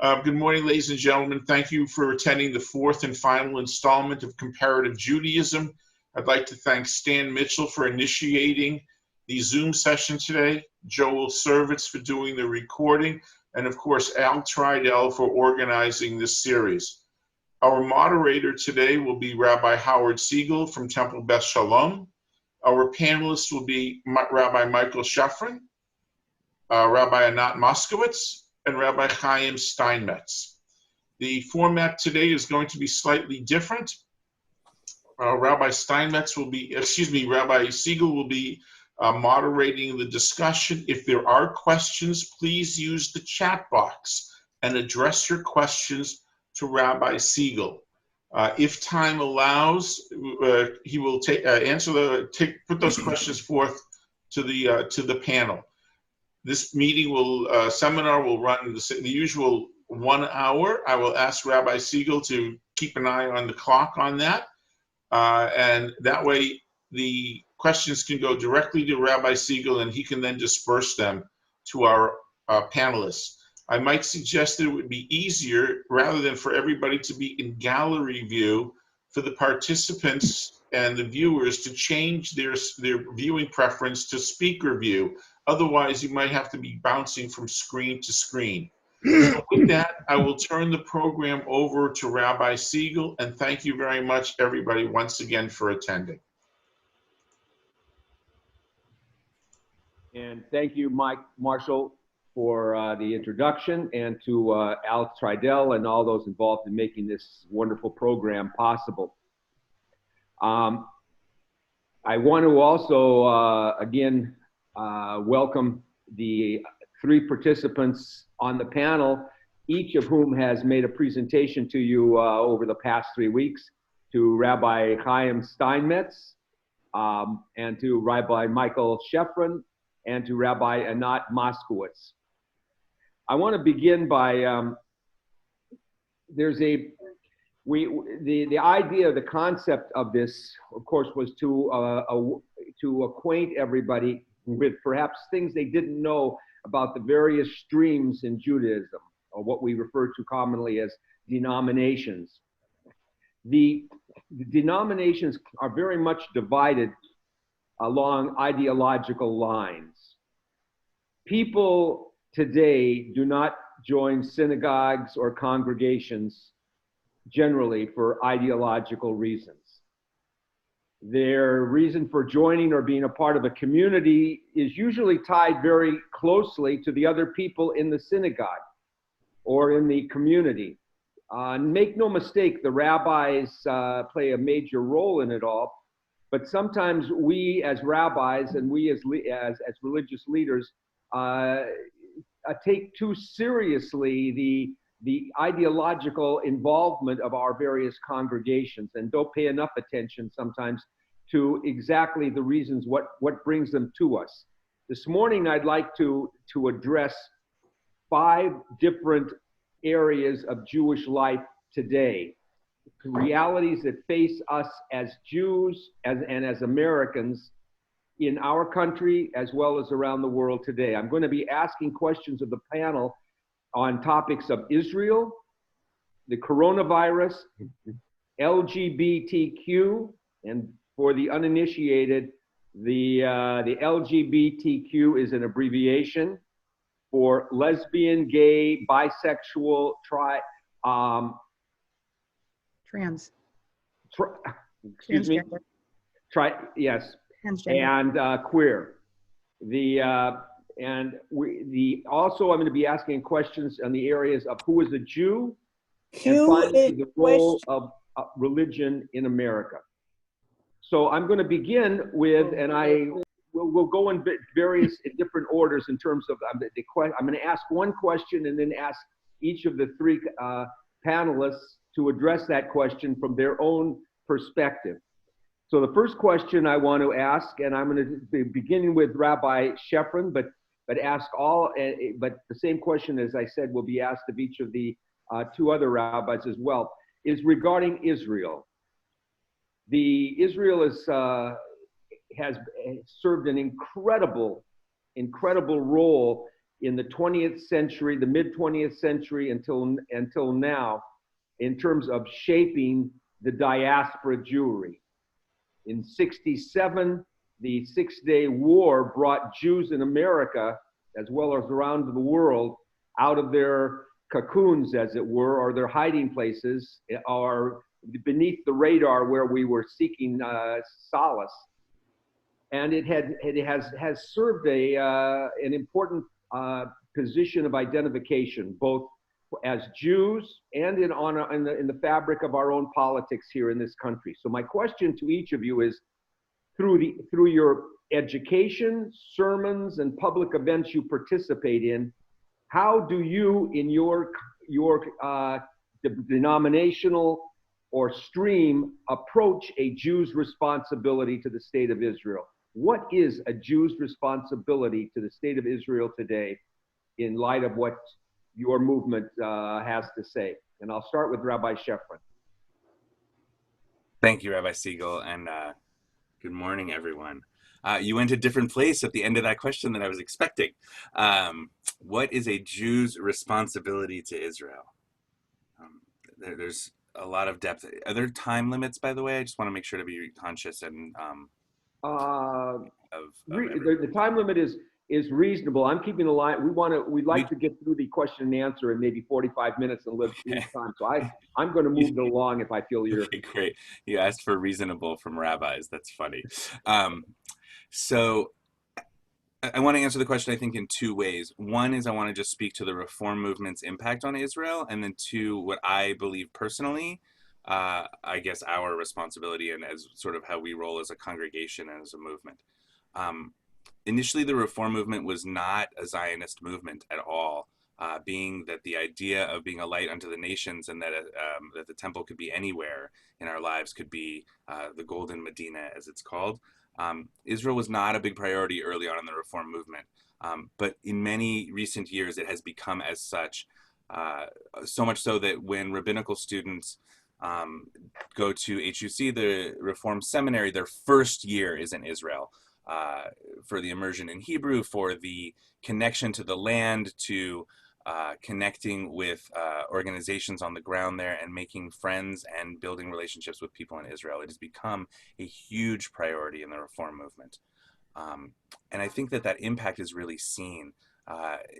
Good morning, ladies and gentlemen. Thank you for attending the fourth and final installment of Comparative Judaism. I'd like to thank Stan Mitchell for initiating the Zoom session today, Joel Servitz for doing the recording, and of course, Al Tridell for organizing this series. Our moderator today will be Rabbi Howard Siegel from Temple Beth Shalom. Our panelists will be Rabbi Michael Shafran, Rabbi Anat Moskowitz, and Rabbi Chaim Steinmetz. The format today is going to be slightly different. Rabbi Siegel will be moderating the discussion. If there are questions, please use the chat box and address your questions to Rabbi Siegel. If time allows, he will put those questions forth to the panel. This seminar will run the usual 1 hour. I will ask Rabbi Siegel to keep an eye on the clock on that. And that way the questions can go directly to Rabbi Siegel and he can then disperse them to our panelists. I might suggest that it would be easier, rather than for everybody to be in gallery view, for the participants and the viewers to change their viewing preference to speaker view. Otherwise, you might have to be bouncing from screen to screen. So with that, I will turn the program over to Rabbi Siegel, and thank you very much, everybody, once again for attending. And thank you, Mike Marshall, for the introduction, and to Al Tridell and all those involved in making this wonderful program possible. I want to also, again, welcome the three participants on the panel, each of whom has made a presentation to you over the past 3 weeks, to Rabbi Chaim Steinmetz, and to Rabbi Michael Shafran, and to Rabbi Anat Moskowitz. I want to begin by, the idea, the concept of this, of course, was to acquaint everybody with perhaps things they didn't know about the various streams in Judaism, or what we refer to commonly as denominations. The denominations are very much divided along ideological lines. People today do not join synagogues or congregations generally for ideological reasons. Their reason for joining or being a part of a community is usually tied very closely to the other people in the synagogue or in the community. Make no mistake, the rabbis play a major role in it all, but sometimes we as rabbis and we as religious leaders take too seriously the ideological involvement of our various congregations and don't pay enough attention sometimes to exactly the reasons what brings them to us. This morning, I'd like to address 5 different areas of Jewish life today, realities that face us as Jews and as Americans in our country as well as around the world today. I'm going to be asking questions of the panel on topics of Israel, the coronavirus, LGBTQ, and for the uninitiated, the LGBTQ is an abbreviation for lesbian, gay, bisexual, trans. Excuse me. Yes. Transgender. And queer. Also, I'm going to be asking questions on the areas of who is a Jew, and finally the role of religion in America. So I'm going to begin with, and we'll go in various different orders in terms of I'm going to ask one question and then ask each of the 3 panelists to address that question from their own perspective. So the first question I want to ask, and I'm going to be beginning with Rabbi Shafran, but the same question, as I said, will be asked of each of the 2 other rabbis as well, is regarding Israel. Israel has served an incredible role in the 20th century, the mid 20th century until now, in terms of shaping the diaspora Jewry. In '67, the Six-Day War brought Jews in America, as well as around the world, out of their cocoons, as it were, or their hiding places, or beneath the radar where we were seeking solace. And it has served an important position of identification, both as Jews and in the fabric of our own politics here in this country. So my question to each of you is, through your education, sermons, and public events you participate in, how do you, in your denominational or stream, approach a Jew's responsibility to the state of Israel? What is a Jew's responsibility to the state of Israel today in light of what your movement has to say? And I'll start with Rabbi Shefrin. Thank you, Rabbi Siegel, and good morning, everyone. You went a different place at the end of that question than I was expecting. What is a Jew's responsibility to Israel? There's a lot of depth. Are there time limits, by the way? I just want to make sure to be conscious and the time limit is reasonable. I'm keeping the line. We'd like to get through the question and answer in maybe 45 minutes and leave time. So I'm going to move it along if I feel you're... Okay, great. You asked for reasonable from rabbis. That's funny. So I want to answer the question, I think, in two ways. One is I want to just speak to the reform movement's impact on Israel, and then two, what I believe personally, I guess our responsibility and as sort of how we roll as a congregation and as a movement. Initially, the reform movement was not a Zionist movement at all, being that the idea of being a light unto the nations and that the temple could be anywhere in our lives, could be the Golden Medina, as it's called. Israel was not a big priority early on in the reform movement, but in many recent years, it has become as such, so much so that when rabbinical students go to HUC, the Reform Seminary, their first year is in Israel. For the immersion in Hebrew, for the connection to the land, to connecting with organizations on the ground there and making friends and building relationships with people in Israel. It has become a huge priority in the reform movement. And I think that impact is really seen.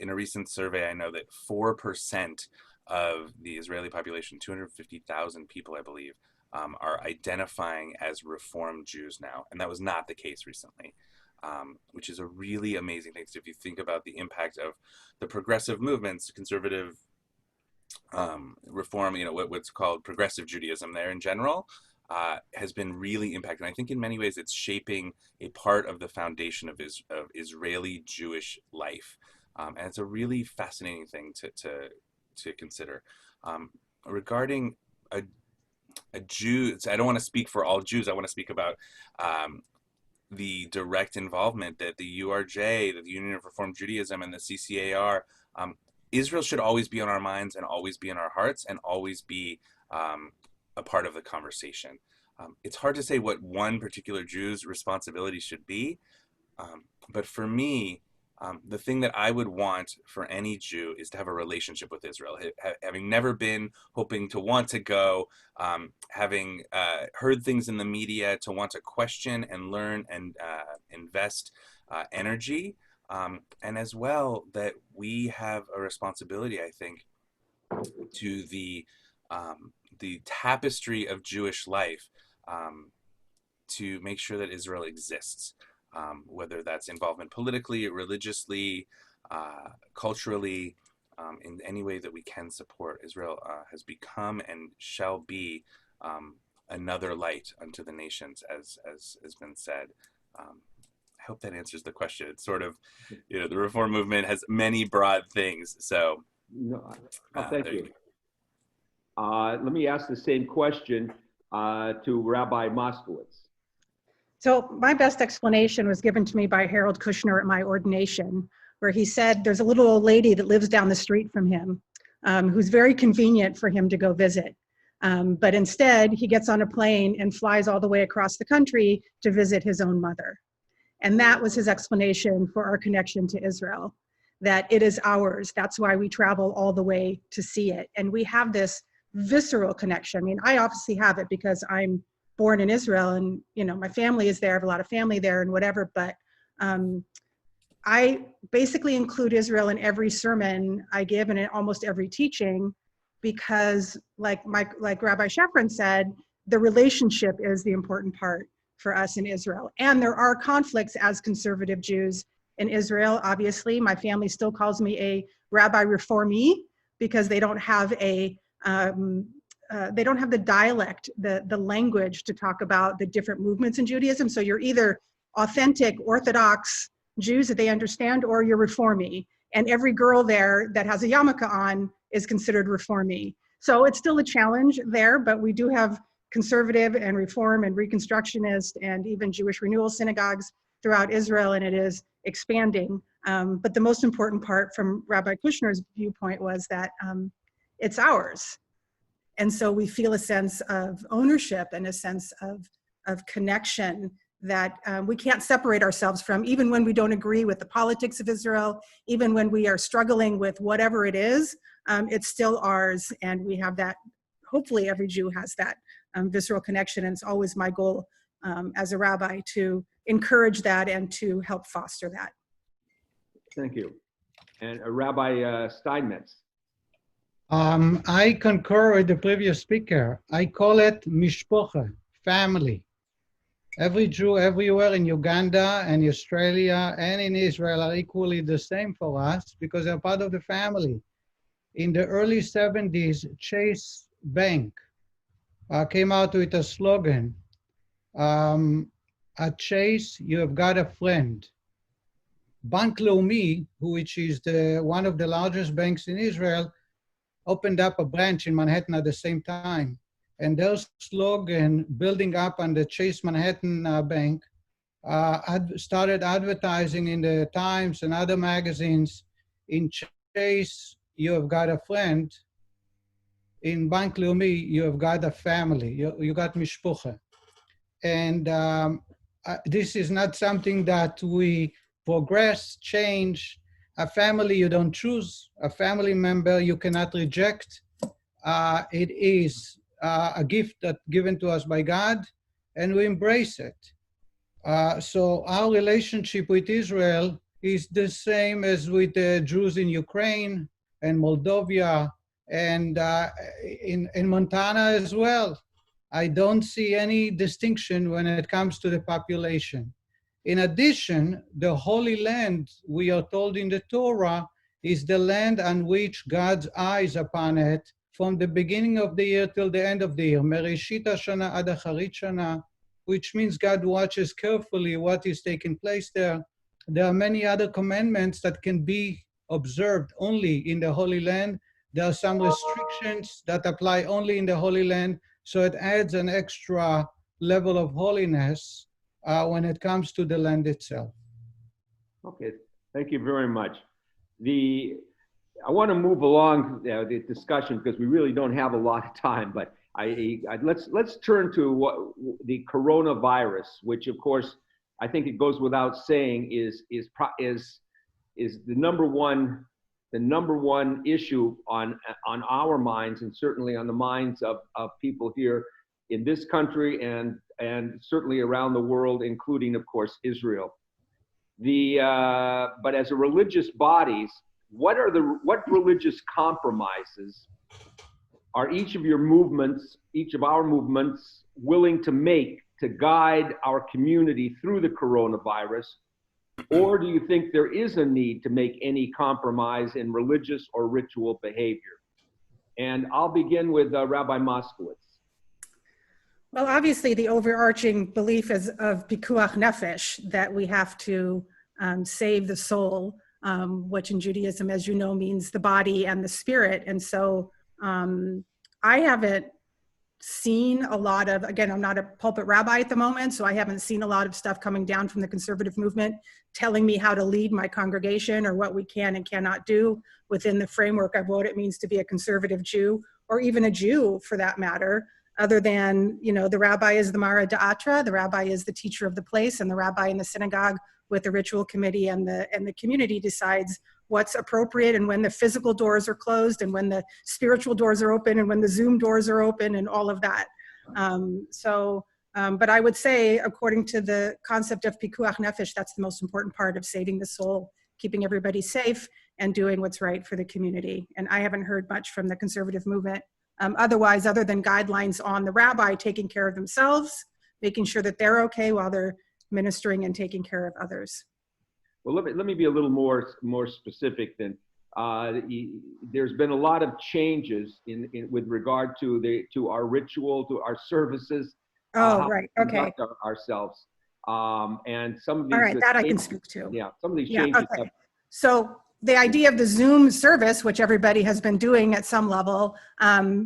In a recent survey, I know that 4% of the Israeli population, 250,000 people, I believe, are identifying as Reform Jews now. And that was not the case recently, which is a really amazing thing. So if you think about the impact of the progressive movements, conservative reform, what's called progressive Judaism there in general, has been really impacted. And I think in many ways it's shaping a part of the foundation of Israeli Jewish life. And it's a really fascinating thing to consider. Regarding a Jew, I don't want to speak for all Jews. I want to speak about the direct involvement that the URJ, the Union of Reformed Judaism, and the CCAR, Israel should always be on our minds and always be in our hearts and always be a part of the conversation. It's hard to say what one particular Jew's responsibility should be, but for me, the thing that I would want for any Jew is to have a relationship with Israel. Having never been, hoping to want to go, having heard things in the media, to want to question and learn and invest energy. And as well, that we have a responsibility, I think, to the tapestry of Jewish life, to make sure that Israel exists. Whether that's involvement politically, religiously, culturally, in any way that we can support. Israel has become and shall be another light unto the nations, as has been said. I hope that answers the question. It's sort of, the reform movement has many broad things. So, thank you. Let me ask the same question to Rabbi Moskowitz. So my best explanation was given to me by Harold Kushner at my ordination, where he said there's a little old lady that lives down the street from him, who's very convenient for him to go visit. But instead, he gets on a plane and flies all the way across the country to visit his own mother. And that was his explanation for our connection to Israel. that it is ours. That's why we travel all the way to see it. And we have this visceral connection. I mean, I obviously have it because I'm born in Israel and, you know, my family is there, I have a lot of family there and whatever, but I basically include Israel in every sermon I give and in almost every teaching, because like Rabbi Shafran said, the relationship is the important part for us in Israel. And there are conflicts as conservative Jews in Israel. Obviously, my family still calls me a rabbi reformee because they don't have the dialect, the language to talk about the different movements in Judaism. So you're either authentic Orthodox Jews that they understand, or you're reformee. And every girl there that has a yarmulke on is considered reformee. So it's still a challenge there, but we do have conservative and reform and reconstructionist and even Jewish renewal synagogues throughout Israel, and it is expanding. But the most important part from Rabbi Kushner's viewpoint was that it's ours. And so we feel a sense of ownership and a sense of connection that we can't separate ourselves from, even when we don't agree with the politics of Israel, even when we are struggling with whatever it is, it's still ours. And we have that, hopefully every Jew has that visceral connection. And it's always my goal as a rabbi to encourage that and to help foster that. Thank you. And Rabbi Steinmetz. I concur with the previous speaker. I call it mishpocha, family. Every Jew everywhere in Uganda and Australia and in Israel are equally the same for us because they're part of the family. In the early 70s, Chase Bank came out with a slogan, at Chase, you have got a friend. Bank Leumi, which is one of the largest banks in Israel, opened up a branch in Manhattan at the same time. And their slogan, building up on the Chase Manhattan Bank, started advertising in the Times and other magazines. In Chase, you have got a friend. In Bank Leumi, you have got a family. You got mishpucha. And this is not something that we progress, change. A family you don't choose. A family member you cannot reject. It is a gift that given to us by God, and we embrace it. So our relationship with Israel is the same as with the Jews in Ukraine and Moldova and in Montana as well. I don't see any distinction when it comes to the population. In addition, the Holy Land, we are told in the Torah, is the land on which God's eyes upon it from the beginning of the year till the end of the year, Mereshit Hashana ad Acharit Shana, which means God watches carefully what is taking place there. There are many other commandments that can be observed only in the Holy Land. There are some restrictions that apply only in the Holy Land, so it adds an extra level of holiness when it comes to the land itself. Okay, thank you very much. I want to move along the discussion because we really don't have a lot of time, but let's turn to the coronavirus, which of course I think it goes without saying is the number one issue on our minds, and certainly on the minds of people here in this country and certainly around the world, including of course Israel. But as a religious bodies, what religious compromises are each of our movements willing to make to guide our community through the coronavirus? Or do you think there is a need to make any compromise in religious or ritual behavior? And I'll begin with Rabbi Moskowitz. Well, obviously the overarching belief is of pikuach nefesh, that we have to save the soul, which in Judaism, as you know, means the body and the spirit. And so I haven't seen a lot of, again, I'm not a pulpit rabbi at the moment, so I haven't seen a lot of stuff coming down from the conservative movement telling me how to lead my congregation or what we can and cannot do within the framework of what it means to be a conservative Jew, or even a Jew for that matter, other than, you know, the rabbi is the Mara Da'atra, the rabbi is the teacher of the place, and the rabbi in the synagogue with the ritual committee and the community decides what's appropriate and when the physical doors are closed and when the spiritual doors are open and when the Zoom doors are open and all of that. But I would say, according to the concept of pikuach nefesh, that's the most important part of saving the soul, keeping everybody safe and doing what's right for the community. And I haven't heard much from the conservative movement otherwise, other than guidelines on the rabbi taking care of themselves, making sure that they're okay while they're ministering and taking care of others. Well, let me be a little more specific then. There's been a lot of changes with regard to our ritual, to our services. Oh, right. Okay. Ourselves. And some of these. All right, that I can speak to. Yeah, some of these changes. Okay. So the idea of the Zoom service, which everybody has been doing at some level,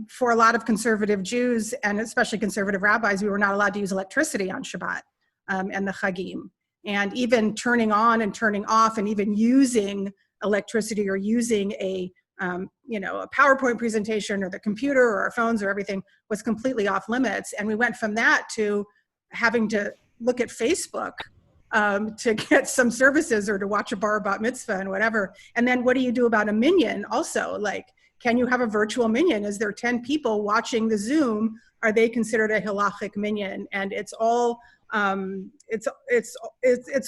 for a lot of conservative Jews and especially conservative rabbis, we were not allowed to use electricity on Shabbat and the Chagim. And even turning on and turning off and even using electricity or using a PowerPoint presentation or the computer or our phones or everything was completely off limits. And we went from that to having to look at Facebook to get some services or to watch a bar bat mitzvah and whatever. And then what do you do about a minyan also? Like, can you have a virtual minyan? Is there 10 people watching the Zoom? Are they considered a halachic minyan? And it's all it's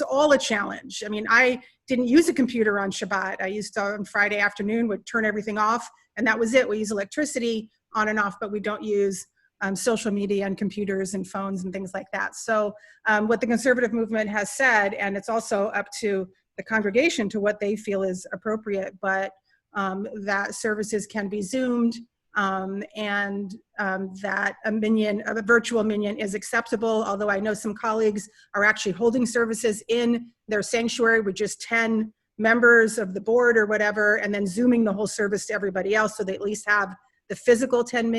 all a challenge. I mean, I didn't use a computer on Shabbat. I used to, on Friday afternoon, would turn everything off, and that was it. We use electricity on and off, but we don't use social media and computers and phones and things like that. So what the conservative movement has said, and it's also up to the congregation to what they feel is appropriate, but that services can be Zoomed, and that a virtual minyan is acceptable, although I know some colleagues are actually holding services in their sanctuary with just 10 members of the board or whatever, and then Zooming the whole service to everybody else so they at least have the physical 10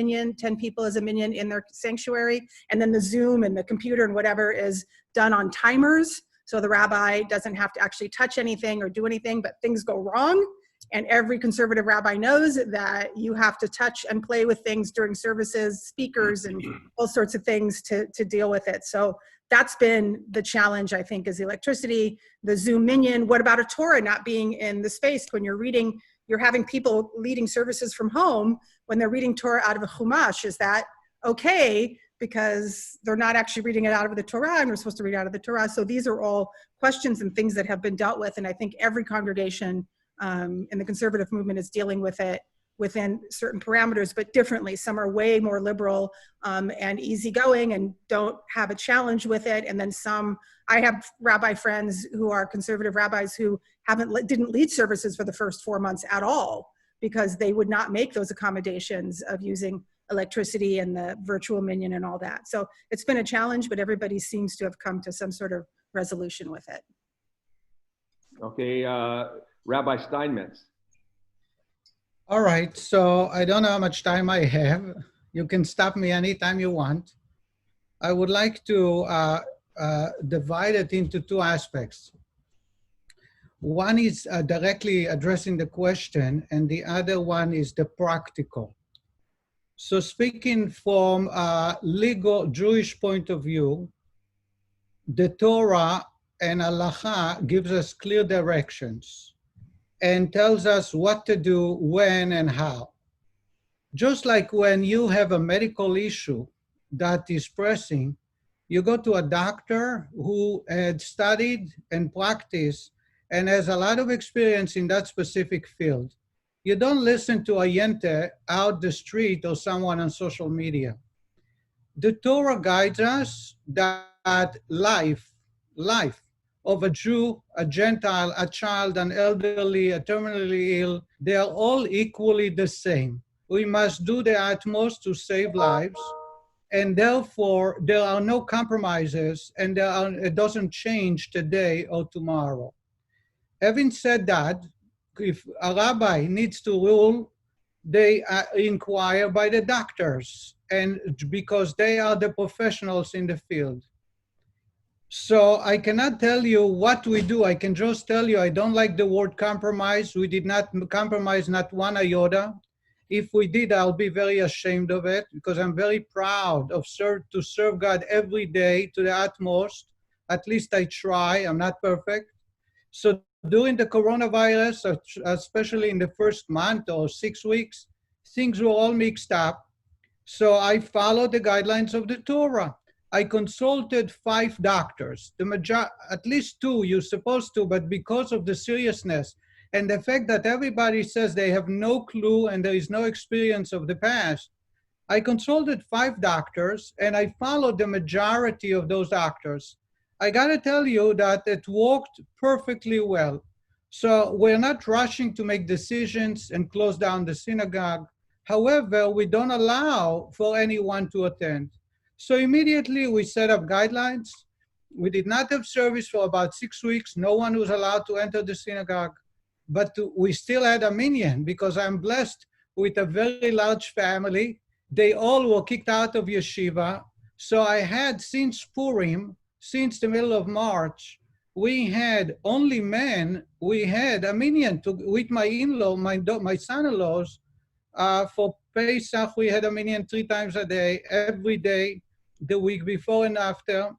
people as a minyan in their sanctuary, and then the Zoom and the computer and whatever is done on timers, so the rabbi doesn't have to actually touch anything or do anything, but things go wrong. And every conservative rabbi knows that you have to touch and play with things during services, speakers, and all sorts of things to deal with it. So that's been the challenge, I think, is the electricity, the Zoom minyan. What about a Torah not being in the space when you're reading, you're having people leading services from home when they're reading Torah out of a Chumash? Is that okay? Because they're not actually reading it out of the Torah and we're supposed to read out of the Torah. So these are all questions and things that have been dealt with. And I think every congregation in the conservative movement is dealing with it within certain parameters, but differently. Some are way more liberal and easygoing and don't have a challenge with it. And then some, I have rabbi friends who are conservative rabbis who didn't lead services for the first 4 months at all because they would not make those accommodations of using electricity and the virtual minyan and all that. So it's been a challenge, but everybody seems to have come to some sort of resolution with it. Okay. Rabbi Steinmetz. All right, so I don't know how much time I have. You can stop me anytime you want. I would like to divide it into two aspects. One is directly addressing the question, and the other one is the practical. So speaking from a legal Jewish point of view, the Torah and Halacha gives us clear directions and tells us what to do, when and how. Just like when you have a medical issue that is pressing, you go to a doctor who had studied and practiced and has a lot of experience in that specific field. You don't listen to a yente out the street or someone on social media. The Torah guides us that life of a Jew, a Gentile, a child, an elderly, a terminally ill, they are all equally the same. We must do the utmost to save lives, and therefore there are no compromises, and it doesn't change today or tomorrow. Having said that, if a rabbi needs to rule, they inquire by the doctors, and because they are the professionals in the field. So I cannot tell you what we do. I can just tell you I don't like the word compromise. We did not compromise, not one iota. If we did, I'll be very ashamed of it because I'm very proud of to serve God every day to the utmost. At least I try. I'm not perfect. So during the coronavirus, especially in the first month or 6 weeks, things were all mixed up. So I followed the guidelines of the Torah. I consulted 5 doctors. At least 2 you're supposed to, but because of the seriousness and the fact that everybody says they have no clue and there is no experience of the past, I consulted 5 doctors and I followed the majority of those doctors. I got to tell you that it worked perfectly well. So we're not rushing to make decisions and close down the synagogue. However, we don't allow for anyone to attend. So immediately we set up guidelines. We did not have service for about 6 weeks. No one was allowed to enter the synagogue. But we still had a minyan because I'm blessed with a very large family. They all were kicked out of yeshiva. So I had, since Purim, since the middle of March, we had only men. We had a minyan with my in-law, my son-in-laws. For Pesach, we had a minyan 3 times a day, every day, the week before and after.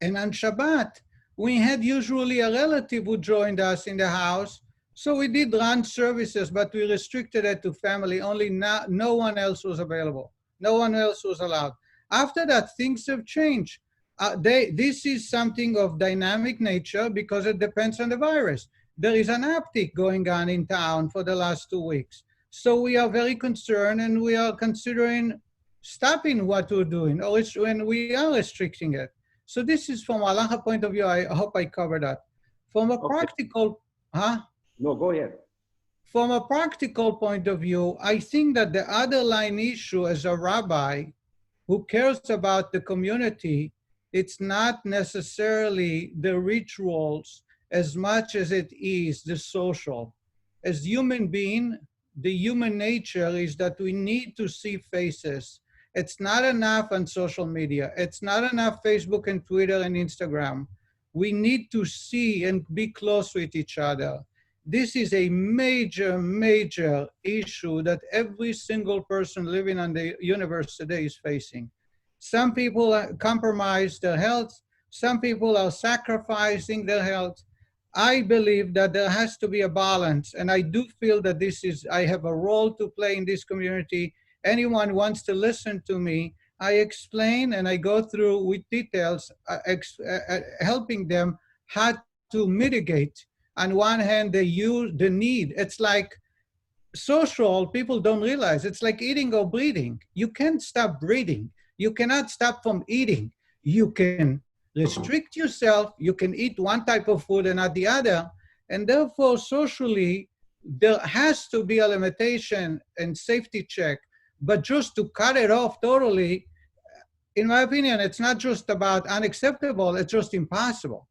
And on Shabbat, we had usually a relative who joined us in the house. So we did run services, but we restricted it to family. Only no one else was available. No one else was allowed. After that, things have changed. This is something of dynamic nature because it depends on the virus. There is an uptick going on in town for the last 2 weeks. So we are very concerned and we are considering stopping what we're doing, or when we are restricting it. So this is from a halacha point of view. I hope I covered that. From a practical, No, go ahead. From a practical point of view, I think that the underlying issue as a rabbi who cares about the community, it's not necessarily the rituals as much as it is the social. As human being, the human nature is that we need to see faces. It's not enough on social media. It's not enough Facebook and Twitter and Instagram. We need to see and be close with each other. This is a major, major issue that every single person living on the universe today is facing. Some people compromise their health. Some people are sacrificing their health. I believe that there has to be a balance, and I do feel that I have a role to play in this community. Anyone wants to listen to me, I explain and I go through with details, helping them how to mitigate. On one hand, they use the need. It's like social, people don't realize, it's like eating or breathing. You can't stop breathing. You cannot stop from eating. You can restrict yourself. You can eat one type of food and not the other. And therefore, socially, there has to be a limitation and safety check. But just to cut it off totally, in my opinion, it's not just about unacceptable, it's just impossible.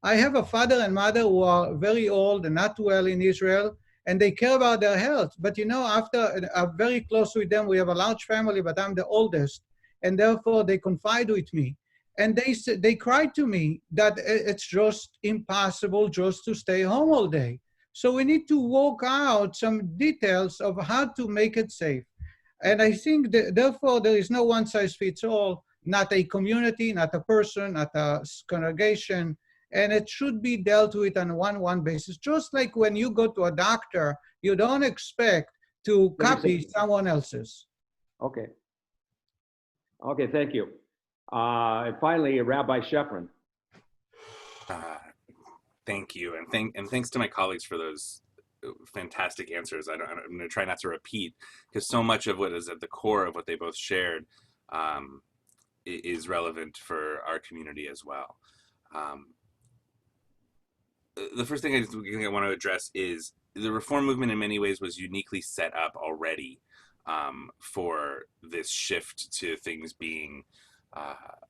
I have a father and mother who are very old and not well in Israel, and they care about their health. But after I'm very close with them, we have a large family, but I'm the oldest, and therefore they confide with me. And they cried to me that it's just impossible just to stay home all day. So we need to work out some details of how to make it safe. And I think therefore there is no one size fits all, not a community, not a person, not a congregation. And it should be dealt with on a one-on-one basis. Just like when you go to a doctor, you don't expect to copy someone else's. Okay. Okay, thank you. And finally, Rabbi Shefrin. Thank you, and thanks to my colleagues for those fantastic answers. I'm going to try not to repeat, because so much of what is at the core of what they both shared is relevant for our community as well. The first thing I want to address is the reform movement in many ways was uniquely set up already for this shift to things being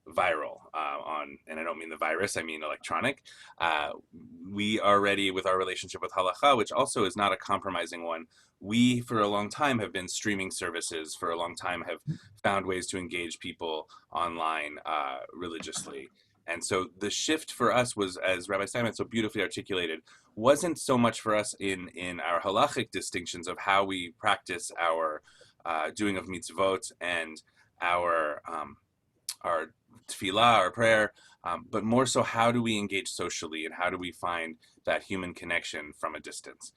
viral and I don't mean the virus, I mean electronic. We already, with our relationship with Halacha, which also is not a compromising one, we for a long time have been streaming services, for a long time have found ways to engage people online religiously. And so the shift for us was, as Rabbi Steinmetz so beautifully articulated, wasn't so much for us in our halachic distinctions of how we practice our doing of mitzvot and our tefillah, our prayer, but more so, how do we engage socially, and how do we find that human connection from a distance?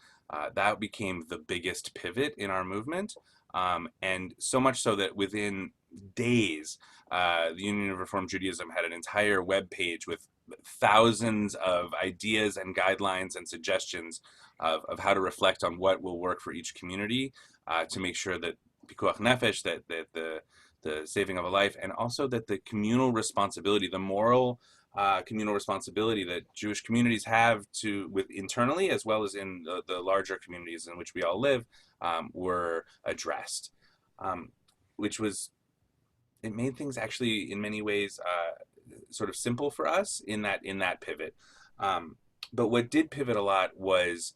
That became the biggest pivot in our movement, and so much so that within days, the Union of Reform Judaism had an entire web page with thousands of ideas and guidelines and suggestions of how to reflect on what will work for each community, to make sure that pikuach nefesh, that the saving of a life, and also that the communal responsibility, the moral communal responsibility that Jewish communities have with internally, as well as in the larger communities in which we all live, were addressed, which was, it made things actually in many ways sort of simple for us in that pivot. But what did pivot a lot was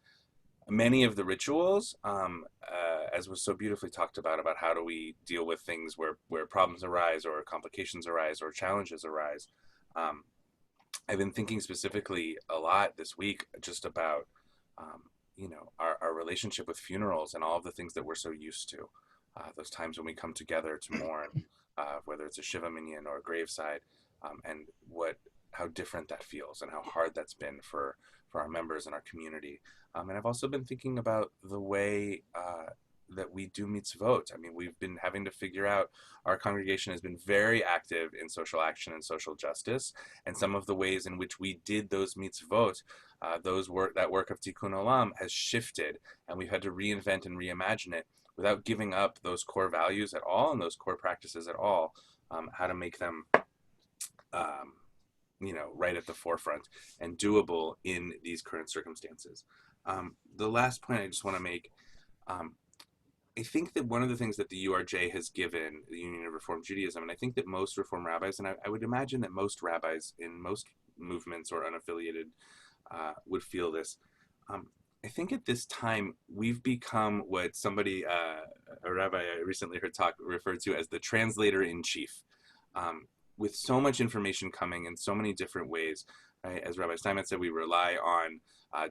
many of the rituals, as was so beautifully talked about how do we deal with things where problems arise, or complications arise, or challenges arise. I've been thinking specifically a lot this week just about, our relationship with funerals and all of the things that we're so used to. Those times when we come together to mourn, whether it's a Shiva Minyan or a graveside, and how different that feels, and how hard that's been for our members and our community. And I've also been thinking about the way that we do mitzvot. I mean, we've been having to figure out, our congregation has been very active in social action and social justice, and some of the ways in which we did those mitzvot, that work of tikkun olam has shifted, and we've had to reinvent and reimagine it without giving up those core values at all, and those core practices at all, how to make them right at the forefront and doable in these current circumstances. The last point I just want to make, I think that one of the things that the URJ has given, the Union of Reform Judaism, and I think that most Reform rabbis, and I would imagine that most rabbis in most movements or unaffiliated would feel this. I think at this time, we've become what somebody, a rabbi I recently heard referred to as the translator in chief. With so much information coming in so many different ways, right? As Rabbi Steinmetz said, we rely on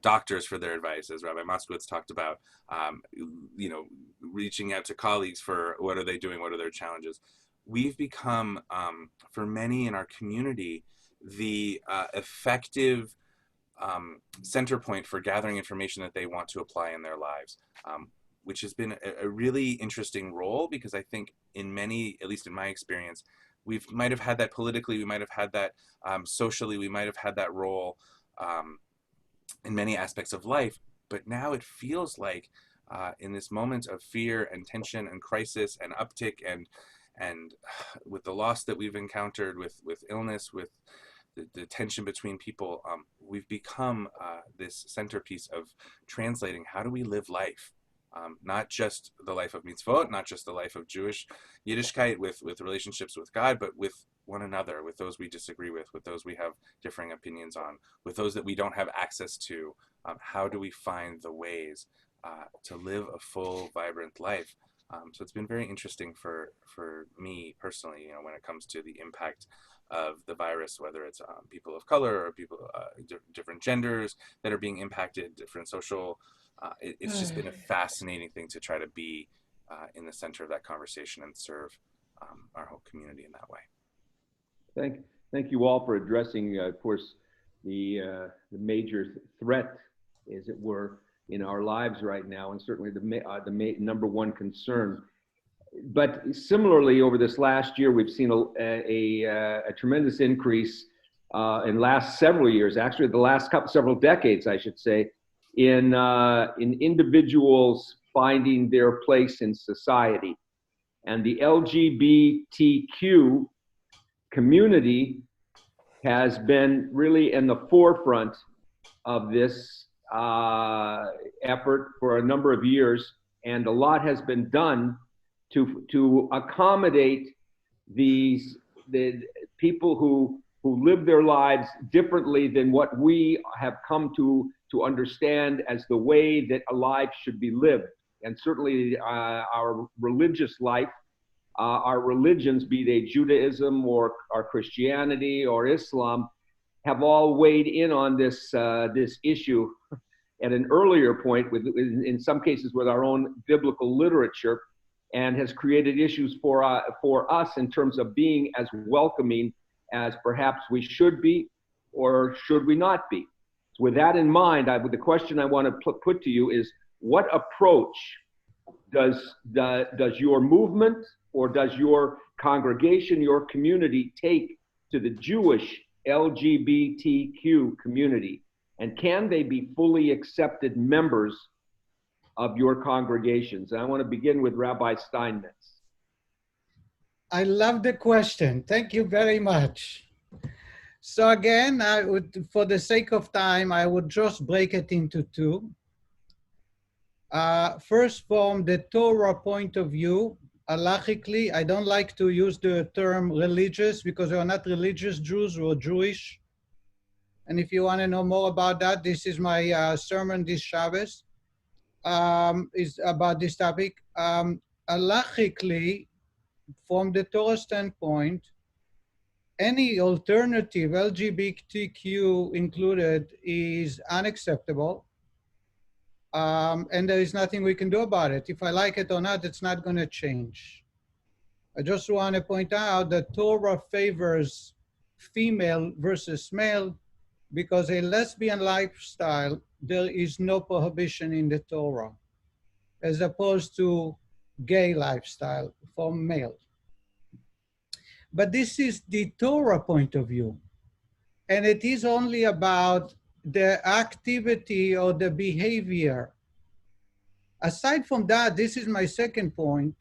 doctors for their advice. As Rabbi Moskowitz talked about, reaching out to colleagues for what are they doing, what are their challenges. We've become, for many in our community, the effective center point for gathering information that they want to apply in their lives, which has been a really interesting role, because I think in many, at least in my experience, we might have had that politically, we might have had that socially, we might have had that role in many aspects of life, but now it feels like in this moment of fear and tension and crisis and uptick and with the loss that we've encountered, with illness, with the tension between people, we've become this centerpiece of translating how do we live life. Not just the life of mitzvot, not just the life of Jewish Yiddishkeit with relationships with God, but with one another, with those we disagree with those we have differing opinions on, with those that we don't have access to. How do we find the ways to live a full, vibrant life? So it's been very interesting for me personally, when it comes to the impact of the virus, whether it's people of color or people different genders that are being impacted, different social. It's just been a fascinating thing to try to be in the center of that conversation and serve our whole community in that way. Thank you all for addressing, of course, the major threat, as it were, in our lives right now, and certainly the number one concern. But similarly, over this last year, we've seen a tremendous increase in last several years, actually the last several decades, I should say, in individuals finding their place in society. And the LGBTQ community has been really in the forefront of this effort for a number of years, and a lot has been done to accommodate the people who live their lives differently than what we have come to understand as the way that a life should be lived. And certainly our religious life, our religions, be they Judaism or Christianity or Islam, have all weighed in on this issue at an earlier point, in some cases with our own biblical literature, and has created issues for us in terms of being as welcoming as perhaps we should be or should we not be. So with that in mind, the question I want to put to you is, what approach does your movement or does your congregation, your community take to the Jewish LGBTQ community? And can they be fully accepted members of your congregations? And I want to begin with Rabbi Steinmetz. I love the question. Thank you very much. So again, for the sake of time, I would just break it into two. First, from the Torah point of view, halachically, I don't like to use the term religious because we are not religious Jews, we're Jewish. And if you want to know more about that, this is my sermon this Shabbos, is about this topic. Halachically, from the Torah standpoint, any alternative, LGBTQ included, is unacceptable. And there is nothing we can do about it. If I like it or not, it's not going to change. I just want to point out that Torah favors female versus male because a lesbian lifestyle, there is no prohibition in the Torah, as opposed to gay lifestyle for male. But this is the Torah point of view. And it is only about the activity or the behavior. Aside from that, this is my second point.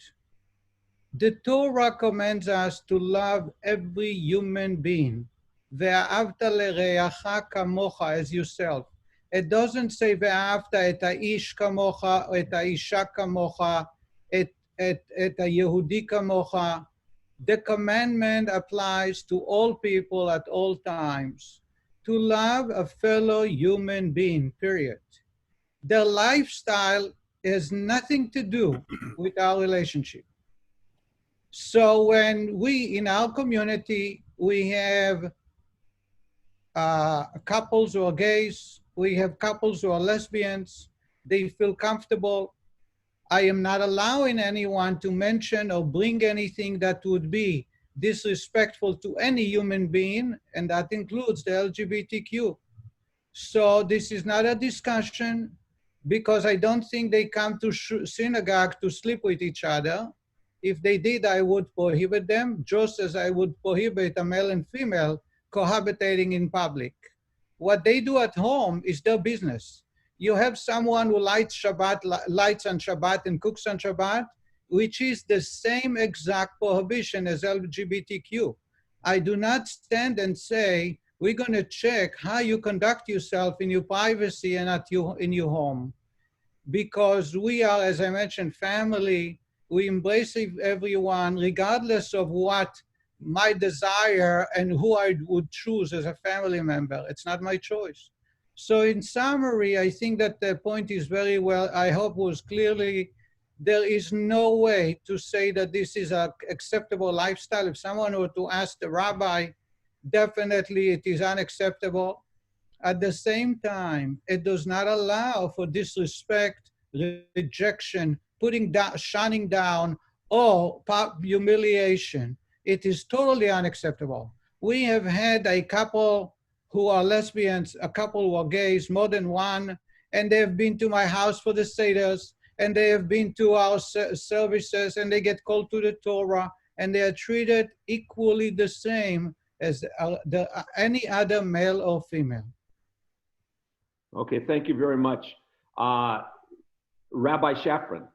The Torah commands us to love every human being. Ve'ahavta lereacha kamocha, as yourself. It doesn't say ve'ahavta et ha'ish kamocha, et ha'isha kamocha, et ha'yehudi kamocha. The commandment applies to all people at all times, to love a fellow human being, period. Their lifestyle has nothing to do with our relationship. So when we, in our community, we have couples who are gays, we have couples who are lesbians, they feel comfortable. I am not allowing anyone to mention or bring anything that would be disrespectful to any human being, and that includes the LGBTQ. So this is not a discussion because I don't think they come to synagogue to sleep with each other. If they did, I would prohibit them, just as I would prohibit a male and female cohabitating in public. What they do at home is their business. You have someone who lights on Shabbat and cooks on Shabbat, which is the same exact prohibition as LGBTQ. I do not stand and say, we're going to check how you conduct yourself in your privacy and in your home. Because we are, as I mentioned, family. We embrace everyone, regardless of what my desire and who I would choose as a family member. It's not my choice. So in summary, I think that the point is very well, I hope was clearly, there is no way to say that this is an acceptable lifestyle. If someone were to ask the rabbi, definitely it is unacceptable. At the same time, it does not allow for disrespect, rejection, putting down, shunning down, or humiliation. It is totally unacceptable. We have had a couple who are lesbians, a couple who are gays, more than one, and they have been to my house for the seders, and they have been to our services, and they get called to the Torah, and they are treated equally the same as any other male or female. Okay, thank you very much. Rabbi Shafran.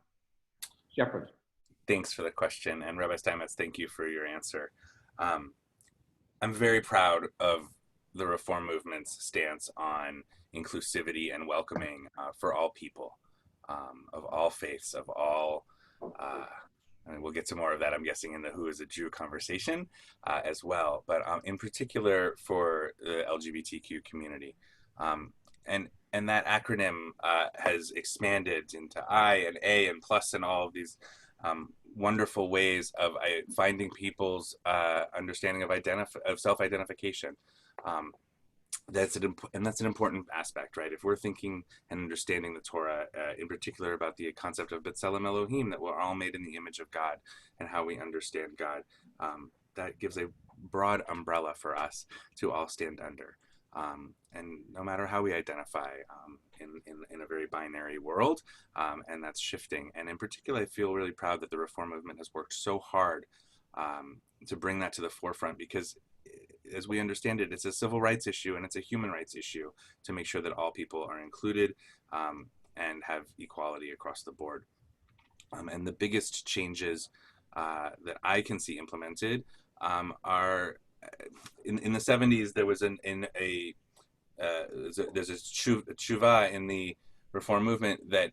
Thanks for the question. And Rabbi Steinmetz, thank you for your answer. I'm very proud of the Reform movement's stance on inclusivity and welcoming for all people, of all faiths, of all, and we'll get to more of that, I'm guessing, in the Who is a Jew conversation as well, but in particular for the LGBTQ community. And that acronym has expanded into I and A and plus and all of these wonderful ways of finding people's understanding of self-identification. That's an important aspect, right? If we're thinking and understanding the Torah, in particular about the concept of B'Tselem Elohim, that we're all made in the image of God and how we understand God, that gives a broad umbrella for us to all stand under. And no matter how we identify in a very binary world, and that's shifting. And in particular, I feel really proud that the Reform movement has worked so hard to bring that to the forefront, because as we understand it, it's a civil rights issue and it's a human rights issue to make sure that all people are included and have equality across the board. And the biggest changes that I can see implemented are in the 70s. There was there's a tshuva in the Reform movement that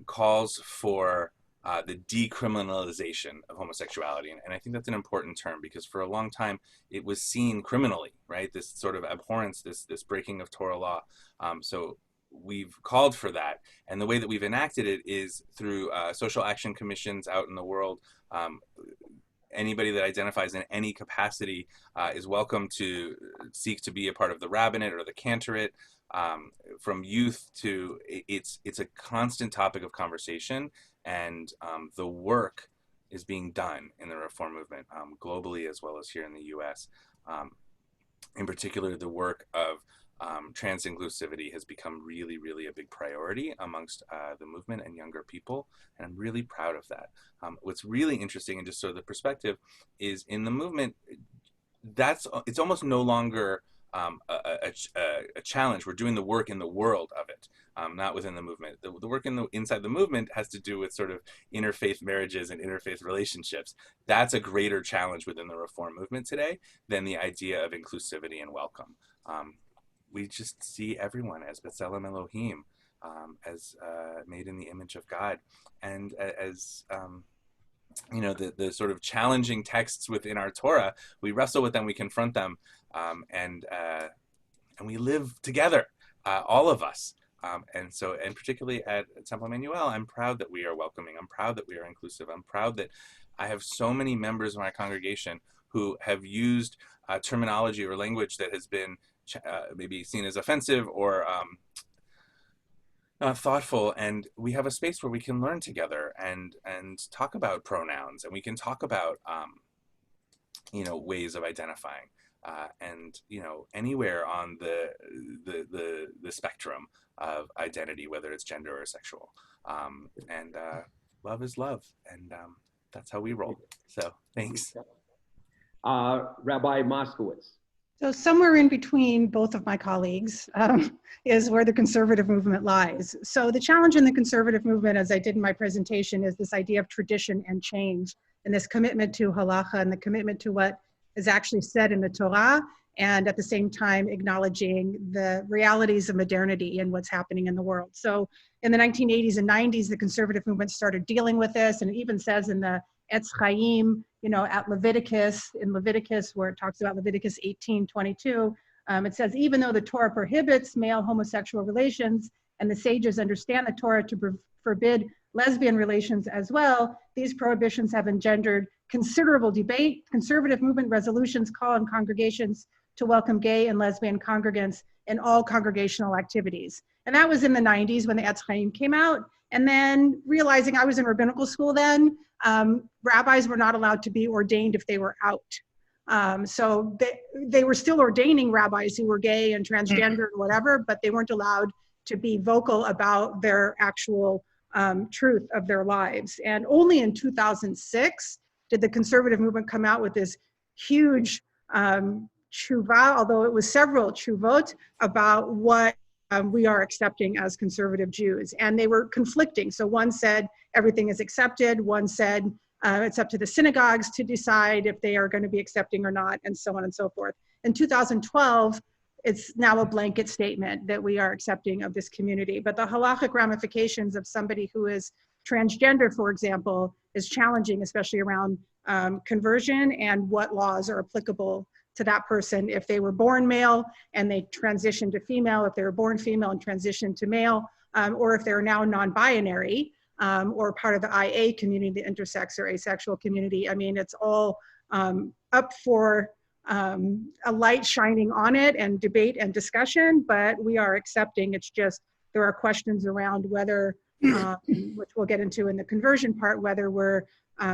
calls for the decriminalization of homosexuality. And I think that's an important term, because for a long time it was seen criminally, right? This sort of abhorrence, this breaking of Torah law. So we've called for that. And the way that we've enacted it is through social action commissions out in the world. Anybody that identifies in any capacity is welcome to seek to be a part of the rabbinate or the cantorate. From youth to, it's a constant topic of conversation, and the work is being done in the Reform movement globally as well as here in the U.S. In particular, the work of trans inclusivity has become really, really a big priority amongst the movement and younger people, and I'm really proud of that. What's really interesting, and just sort of the perspective, is in the movement, it's almost no longer a challenge. We're doing the work in the world of it, not within the movement. The work inside the movement has to do with sort of interfaith marriages and interfaith relationships. That's a greater challenge within the Reform movement today than the idea of inclusivity and welcome. We just see everyone as B'Tselem Elohim, as made in the image of God, and as the sort of challenging texts within our Torah, we wrestle with them, we confront them, and we live together, all of us. And particularly at Temple Emmanuel, I'm proud that we are welcoming. I'm proud that we are inclusive. I'm proud that I have so many members of my congregation who have used terminology or language that has been maybe seen as offensive or not thoughtful, and we have a space where we can learn together and talk about pronouns, and we can talk about ways of identifying, and anywhere on the spectrum of identity, whether it's gender or sexual, and love is love, and that's how we roll. So thanks. Rabbi Moskowitz. So somewhere in between both of my colleagues is where the conservative movement lies. So the challenge in the conservative movement, as I did in my presentation, is this idea of tradition and change, and this commitment to halacha and the commitment to what is actually said in the Torah, and at the same time acknowledging the realities of modernity and what's happening in the world. So in the 1980s and 90s, the conservative movement started dealing with this, and it even says in the Etz Chaim, at in Leviticus, where it talks about Leviticus 18:22, it says, even though the Torah prohibits male homosexual relations, and the sages understand the Torah to forbid lesbian relations as well, these prohibitions have engendered considerable debate. Conservative movement resolutions call on congregations to welcome gay and lesbian congregants in all congregational activities. And that was in the 90s when the Etz Chaim came out. And then realizing, I was in rabbinical school then, rabbis were not allowed to be ordained if they were out. So they were still ordaining rabbis who were gay and transgender or whatever, but they weren't allowed to be vocal about their actual truth of their lives. And only in 2006 did the conservative movement come out with this huge tshuva, although it was several tshuvot, about what we are accepting as conservative Jews. And they were conflicting. So one said everything is accepted. One said it's up to the synagogues to decide if they are going to be accepting or not, and so on and so forth. In 2012, it's now a blanket statement that we are accepting of this community. But the halachic ramifications of somebody who is transgender, for example, is challenging, especially around conversion and what laws are applicable to that person if they were born male and they transitioned to female, if they were born female and transitioned to male, or if they're now non-binary or part of the IA community, the intersex or asexual community. I mean, it's all up for a light shining on it and debate and discussion, but we are accepting. It's just there are questions around whether, which we'll get into in the conversion part, whether we're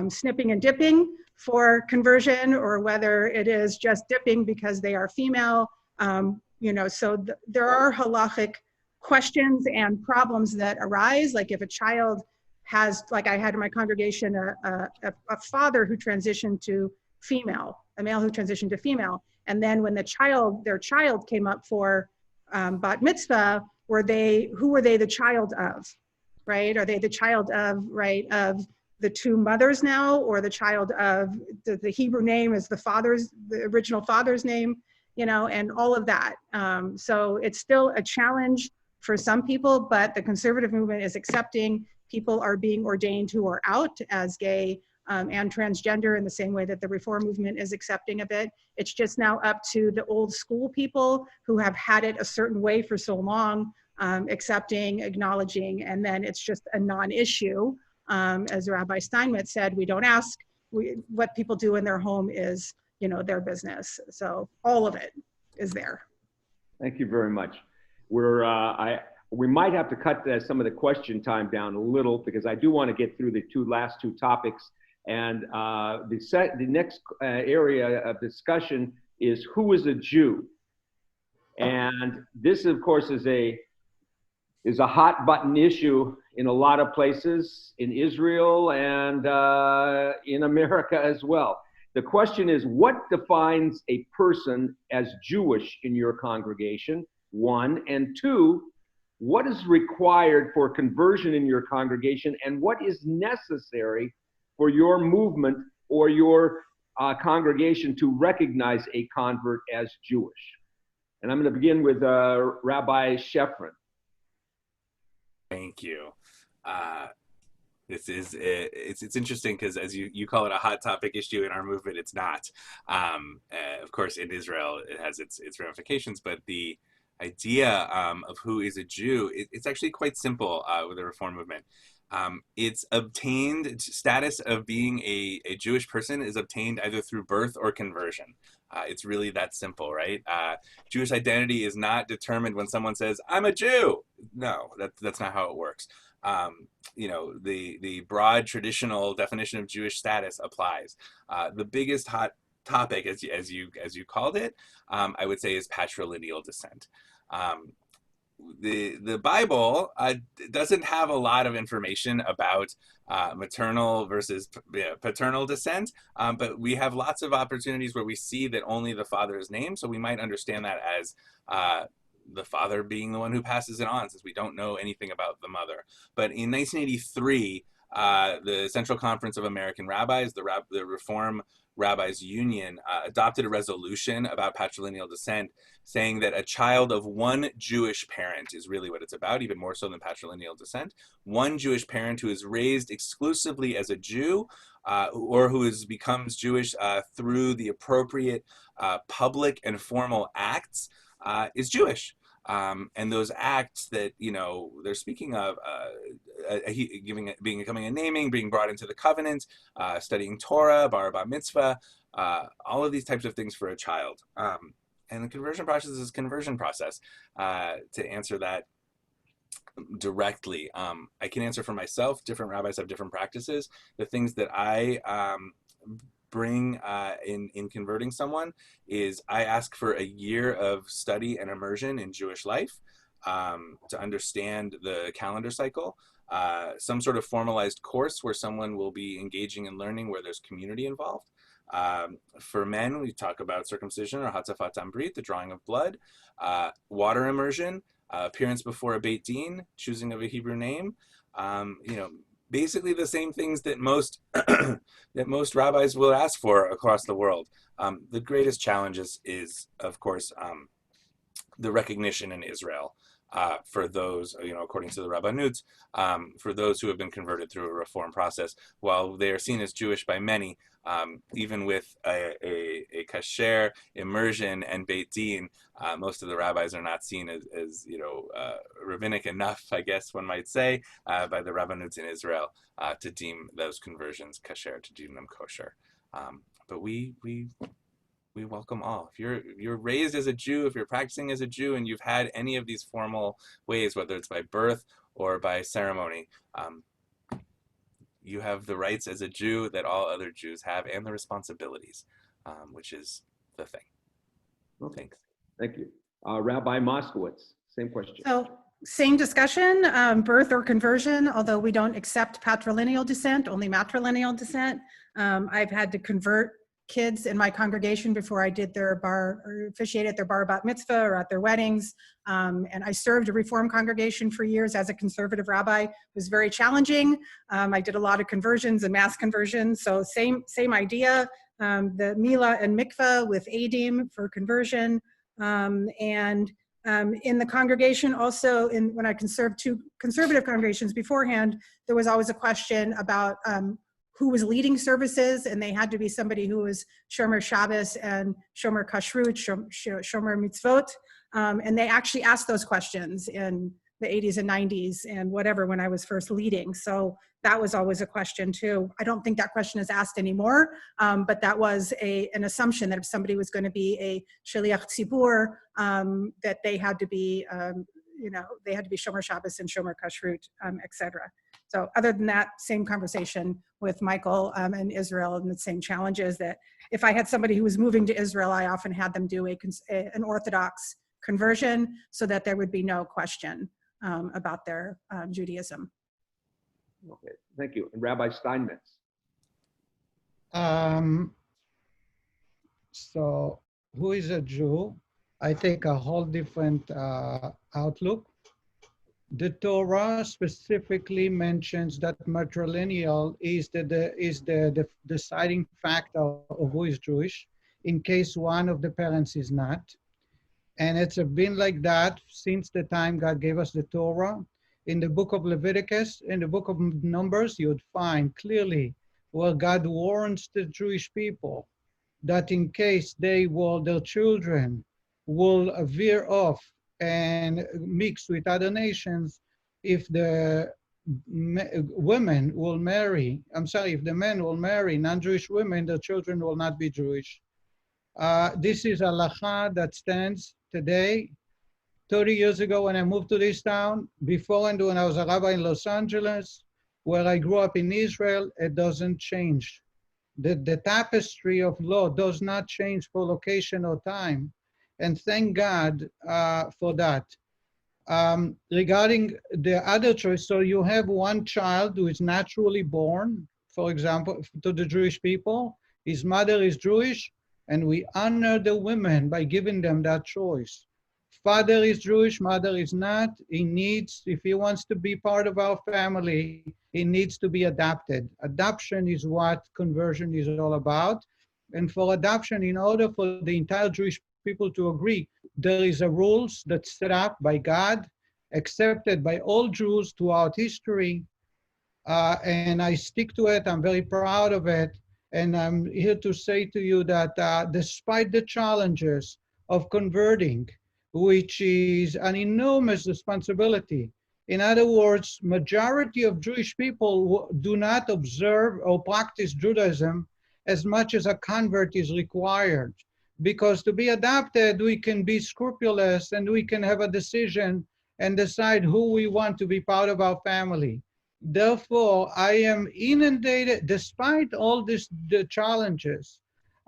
snipping and dipping for conversion, or whether it is just dipping because they are female. So there are halachic questions and problems that arise. Like if a child has, like I had in my congregation, a father who transitioned to female, a male who transitioned to female. And then when their child came up for bat mitzvah, who were they the child of, right? Are they the child of, right, of the two mothers now, or the child of the Hebrew name is the original father's name, and all of that. So it's still a challenge for some people, but the conservative movement is accepting people are being ordained who are out as gay and transgender in the same way that the reform movement is accepting of it. It's just now up to the old school people who have had it a certain way for so long, accepting, acknowledging, and then it's just a non-issue. As Rabbi Steinmetz said, we don't ask. What people do in their home is, their business. So all of it is there. Thank you very much. We might have to cut some of the question time down a little, because I do want to get through the last two topics. And the next area of discussion is, who is a Jew? And this, of course, is a hot button issue in a lot of places, in Israel and in America as well. The question is, what defines a person as Jewish in your congregation? One, and two, what is required for conversion in your congregation, and what is necessary for your movement or your congregation to recognize a convert as Jewish? And I'm going to begin with Rabbi Shefrin. Thank you. It's interesting because, as you call it, a hot topic issue in our movement, it's not. Of course, in Israel, it has its ramifications, but the idea of who is a Jew, it's actually quite simple with the Reform movement. It's obtained, status of being a Jewish person is obtained either through birth or conversion. It's really that simple, right? Jewish identity is not determined when someone says, "I'm a Jew." No, that's not how it works. The broad traditional definition of Jewish status applies. The biggest hot topic, as you called it, I would say, is patrilineal descent. The Bible doesn't have a lot of information about maternal versus paternal descent, but we have lots of opportunities where we see that only the father is named, so we might understand that as the father being the one who passes it on, since we don't know anything about the mother. But in 1983, the Central Conference of American Rabbis, the Reform Rabbis Union, adopted a resolution about patrilineal descent, saying that a child of one Jewish parent is really what it's about, even more so than patrilineal descent. One Jewish parent who is raised exclusively as a Jew, or who becomes Jewish through the appropriate public and formal acts, is Jewish. And those acts that they're speaking of, becoming a naming, being brought into the covenant, studying Torah, bar mitzvah, all of these types of things for a child. And the conversion process is conversion process. To answer that directly, I can answer for myself. Different rabbis have different practices. The things that I bring in converting someone is I ask for a year of study and immersion in Jewish life to understand the calendar cycle, some sort of formalized course where someone will be engaging and learning, where there's community involved. For men, we talk about circumcision or hatzafat brit, the drawing of blood, water immersion, appearance before a Beit Din, choosing of a Hebrew name, basically the same things that most that most rabbis will ask for across the world. The greatest challenge is of course, the recognition in Israel for those, according to the Rabbanut, for those who have been converted through a reform process. While they are seen as Jewish by many, even with a kasher immersion and Beit Din, most of the rabbis are not seen as rabbinic enough, I guess one might say, by the Rabbanut in Israel to deem those conversions kasher, to deem them kosher. But we welcome all. If you're raised as a Jew, if you're practicing as a Jew, and you've had any of these formal ways, whether it's by birth or by ceremony, you have the rights as a Jew that all other Jews have, and the responsibilities, which is the thing. Okay. Thanks. Thank you. Rabbi Moskowitz, same question. So same discussion, birth or conversion, although we don't accept patrilineal descent, only matrilineal descent. I've had to convert kids in my congregation before I did their bar or officiated their bar bat mitzvah or at their weddings. And I served a Reform congregation for years as a conservative rabbi. It was very challenging. I did a lot of conversions and mass conversions. So same idea, the Mila and Mikvah with Adim for conversion. In the congregation also, when I served two conservative congregations beforehand, there was always a question about who was leading services, and they had to be somebody who was Shomer Shabbos and Shomer Kashrut, Shomer Mitzvot. And they actually asked those questions in the 80s and 90s and whatever when I was first leading. So that was always a question too. I don't think that question is asked anymore, but that was an assumption that if somebody was going to be a Shaliach Tzibur, that they had to be, they had to be Shomer Shabbos and Shomer Kashrut, et cetera. So other than that, same conversation with Michael and Israel, and the same challenges that if I had somebody who was moving to Israel, I often had them do an Orthodox conversion so that there would be no question about their Judaism. Okay, thank you. And Rabbi Steinmetz. So who is a Jew? I take a whole different outlook. The Torah specifically mentions that matrilineal is the deciding factor of who is Jewish in case one of the parents is not. And it's been like that since the time God gave us the Torah. In the book of Leviticus, in the book of Numbers, you would find clearly where God warns the Jewish people that in case their children will veer off and mix with other nations, if the women will marry, if the men will marry non-Jewish women, the children will not be Jewish. This is halacha that stands today. 30 years ago when I moved to this town, before and when I was a rabbi in Los Angeles, where I grew up in Israel, it doesn't change. The tapestry of law does not change for location or time. And thank God for that. Regarding the other choice, so you have one child who is naturally born, for example, to the Jewish people, his mother is Jewish, and we honor the women by giving them that choice. Father is Jewish, mother is not. If he wants to be part of our family, he needs to be adopted. Adoption is what conversion is all about. And for adoption, in order for the entire Jewish people to agree, there is a rules that's set up by God, accepted by all Jews throughout history. And I stick to it. I'm very proud of it. And I'm here to say to you that despite the challenges of converting, which is an enormous responsibility. In other words, majority of Jewish people do not observe or practice Judaism as much as a convert is required. Because to be adopted, we can be scrupulous and we can have a decision and decide who we want to be part of our family. Therefore, I am inundated, despite all the challenges,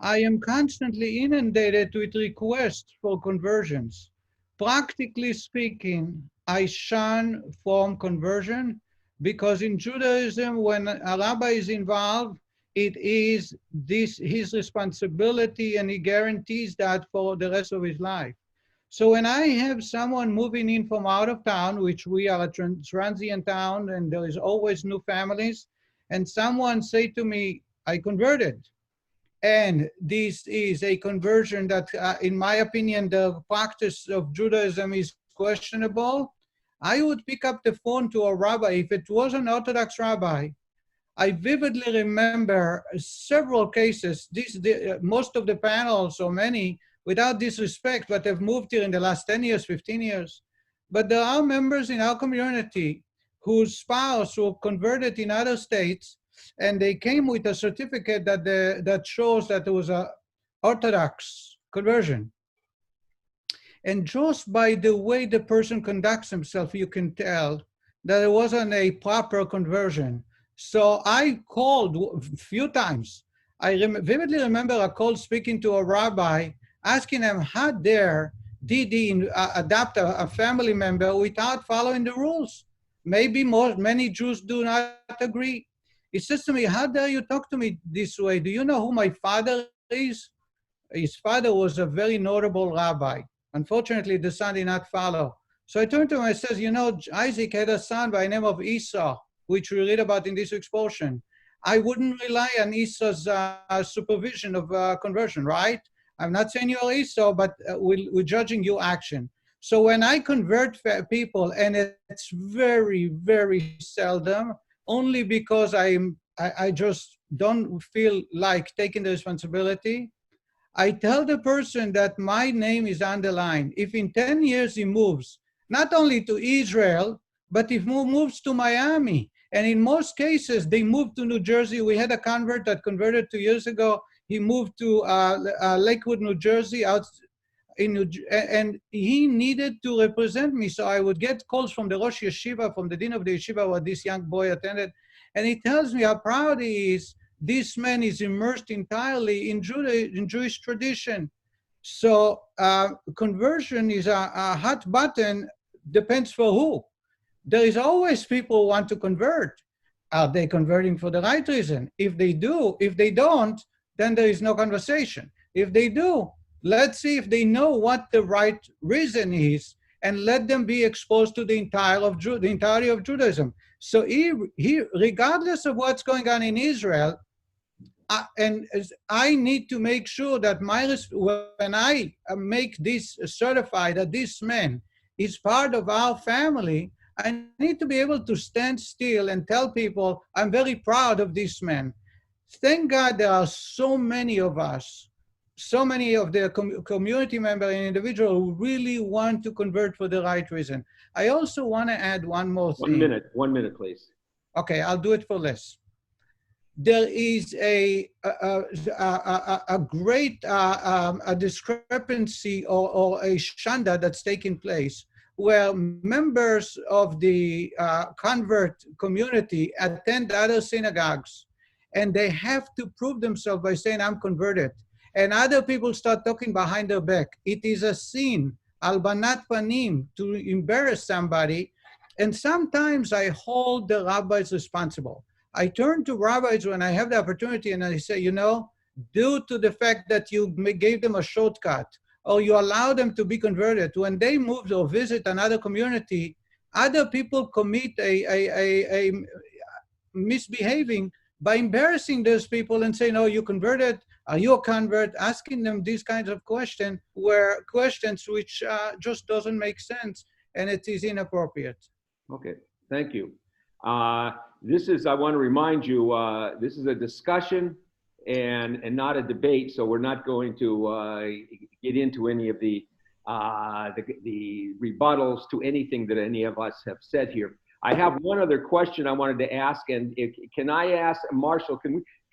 I am constantly inundated with requests for conversions. Practically speaking, I shun from conversion because in Judaism, when a rabbi is involved, it is his responsibility and he guarantees that for the rest of his life. So when I have someone moving in from out of town, which we are a transient town and there is always new families, and someone say to me, I converted. And this is a conversion that, in my opinion, the practice of Judaism is questionable. I would pick up the phone to a rabbi. If it was an Orthodox rabbi, I vividly remember several cases, most of the panels, so many, without disrespect, but have moved here in the last 10 years, 15 years. But there are members in our community whose spouse were converted in other states, and they came with a certificate that shows that it was an Orthodox conversion. And just by the way the person conducts himself, you can tell that it wasn't a proper conversion. So I called a few times. I vividly remember a call speaking to a rabbi, asking him how dare did he adopt a family member without following the rules. Maybe many Jews do not agree. He says to me, how dare you talk to me this way? Do you know who my father is? His father was a very notable rabbi. Unfortunately, the son did not follow. So I turned to him and I says, you know, Isaac had a son by the name of Esau, which we read about in this week's portion. I wouldn't rely on Esau's supervision of conversion, right? I'm not saying you're Esau, but we're judging your action. So when I convert people, and it's very, very seldom, only because I just don't feel like taking the responsibility, I tell the person that my name is underlined. If in 10 years he moves, not only to Israel, but if he moves to Miami, and in most cases, they move to New Jersey. We had a convert that converted 2 years ago. He moved to Lakewood, New Jersey, and he needed to represent me. So I would get calls from the Rosh Yeshiva, from the Dean of the Yeshiva where this young boy attended, and he tells me how proud he is. This man is immersed entirely in Jewish tradition. So conversion is a hot button, depends for who. There is always people who want to convert. Are they converting for the right reason? If they do, if they don't, then there is no conversation. If they do, let's see if they know what the right reason is, and let them be exposed to the entirety of Judaism. So regardless of what's going on in Israel, I need to make sure that when I make this certified that this man is part of our family, I need to be able to stand still and tell people, I'm very proud of this man. Thank God there are so many of us, so many of the community members and individuals who really want to convert for the right reason. I also want to add one more thing. 1 minute, please. Okay, I'll do it for less. There is a great discrepancy or a shanda that's taking place where members of the convert community attend other synagogues, and they have to prove themselves by saying, I'm converted. And other people start talking behind their back. It is a sin, albanat panim, to embarrass somebody. And sometimes I hold the rabbis responsible. I turn to rabbis when I have the opportunity and I say, you know, due to the fact that you gave them a shortcut or you allow them to be converted, when they move or visit another community, other people commit a misbehaving by embarrassing those people and saying, oh, you converted, are you a convert? Asking them these kinds of questions which just doesn't make sense, and it is inappropriate. Okay, thank you. I want to remind you, this is a discussion and not a debate, so we're not going to get into any of the rebuttals to anything that any of us have said here. I have one other question I wanted to ask, and can I ask Marshall?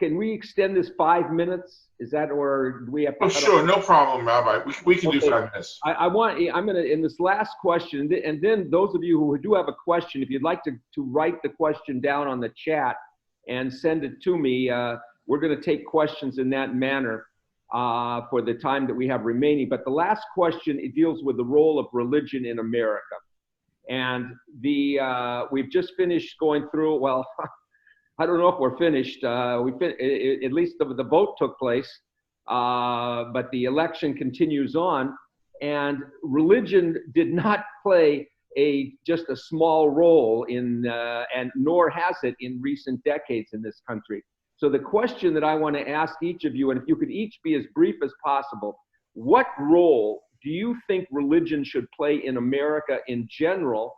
Can we extend this 5 minutes? Is that, or do we have to? Oh, sure, no problem, Rabbi. We can do 5 minutes. I'm gonna, in this last question, and then those of you who do have a question, if you'd like to write the question down on the chat and send it to me, we're gonna take questions in that manner for the time that we have remaining. But the last question, it deals with the role of religion in America. And we've just finished going through, well, I don't know if we're finished. At least the vote took place, but the election continues on, and religion did not play just a small role in, and nor has it in recent decades in this country. So the question that I want to ask each of you, and if you could each be as brief as possible, what role do you think religion should play in America in general,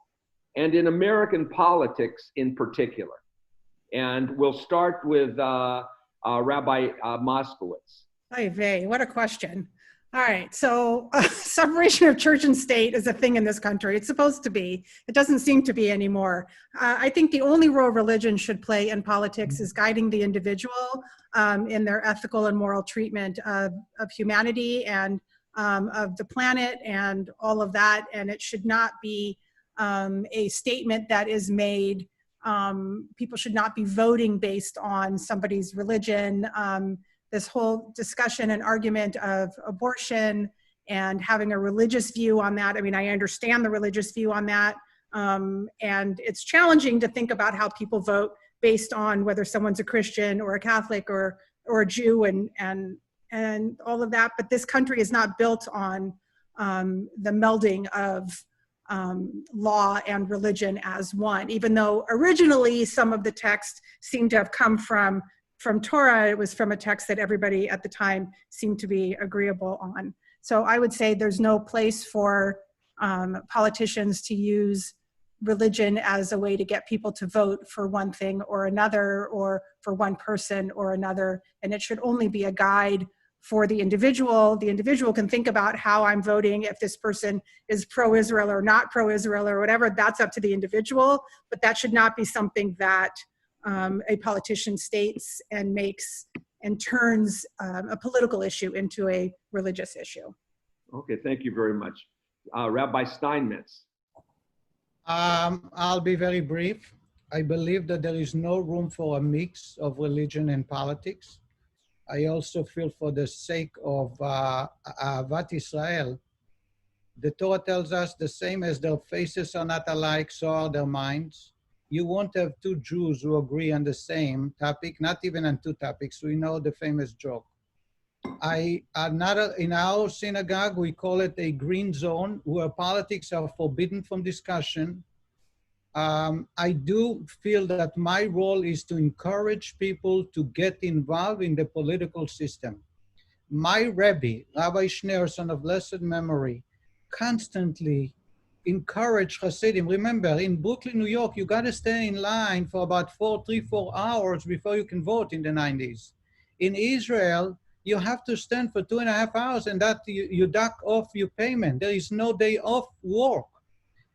and in American politics in particular? And we'll start with Rabbi Moskowitz. Oy vey, what a question. All right, so separation of church and state is a thing in this country. It's supposed to be. It doesn't seem to be anymore. I think the only role religion should play in politics is guiding the individual in their ethical and moral treatment of humanity and of the planet and all of that. And it should not be a statement that is made people should not be voting based on somebody's religion. This whole discussion and argument of abortion and having a religious view on that. I mean, I understand the religious view on that. And it's challenging to think about how people vote based on whether someone's a Christian or a Catholic or a Jew and all of that. But this country is not built on the melding of law and religion as one, even though originally some of the text seemed to have come from Torah. It was from a text that everybody at the time seemed to be agreeable on. So I would say there's no place for politicians to use religion as a way to get people to vote for one thing or another, or for one person or another. And it should only be a guide for the individual. The individual can think about how I'm voting, if this person is pro-Israel or not pro-Israel or whatever, that's up to the individual. But that should not be something that a politician states and makes and turns a political issue into a religious issue. Okay, thank you very much. Rabbi Steinmetz. I'll be very brief. I believe that there is no room for a mix of religion and politics. I also feel, for the sake of Ahavat Israel, the Torah tells us the same as their faces are not alike, so are their minds. You won't have two Jews who agree on the same topic, not even on two topics. We know the famous joke. In our synagogue, we call it a green zone where politics are forbidden from discussion. I do feel that my role is to encourage people to get involved in the political system. My Rebbe, Rabbi Schneerson of blessed memory, constantly encouraged Hasidim. Remember, in Brooklyn, New York, you got to stay in line for about 4 hours before you can vote in the 90s. In Israel, you have to stand for 2.5 hours, and that you dock off your payment. There is no day off work.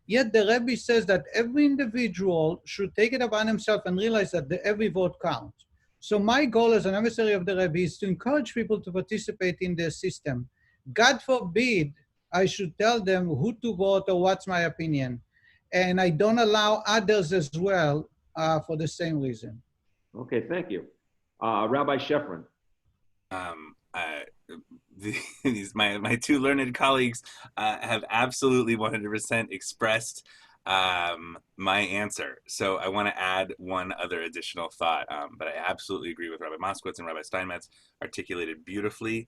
Yet the Rebbe says that every individual should take it upon himself and realize that every vote counts. So my goal as an emissary of the Rebbe is to encourage people to participate in the system. God forbid I should tell them who to vote or what's my opinion. And I don't allow others as well for the same reason. Okay, thank you. Rabbi Shefrin. My two learned colleagues have absolutely 100% expressed my answer. So I want to add one other additional thought, but I absolutely agree with Rabbi Moskowitz and Rabbi Steinmetz, articulated beautifully.